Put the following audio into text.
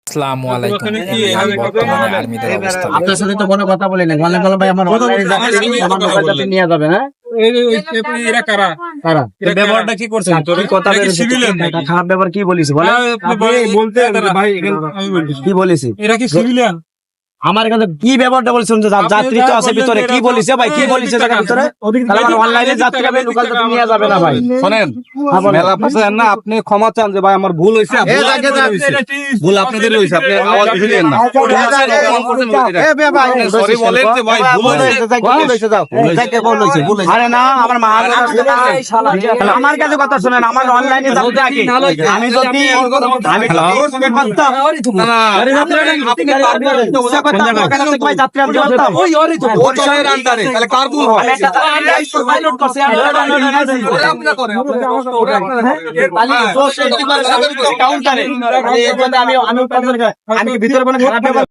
আসসালামু আলাইকুম। বর্তমানে আর্মিদের অবস্থা আপনার সাথে তো কোনো কথা বলি না। বললেন ভাই আমার মোবাইলটা নিয়ে যাবে না। কারা ব্যবহারটা কি করছেন? কি কথা খারাপ ব্যবহার কি বলিস বলে বলতে ভাই আমি বলছি কি বলেছি এরা কি সিভিলিয়ান? আমার কাছে কি ব্যবহারটা বলছেন যে যাত্রী তো আছে ভিতরে কি বলিছে ভাই কি বলিছে জায়গার ভিতরে অনলাইনে যাত্রী যাবে লোকাল যাত্রী নিয়ে যাবে না ভাই শোনেন মেলা পাচ্ছেন না, আপনি ক্ষমা চান যে ভাই আমার ভুল হয়েছে, ভুল আপনাদের হয়েছে, আপনি আওয়াজ দিলেন না। সরি বলেন যে ভাই ভুল হয়েছে। আরে না আমার মা আমার কাছে কথা শুনেন আমার অনলাইনে যাত্রী আগে আমি যদি আমি আমি ভিতরে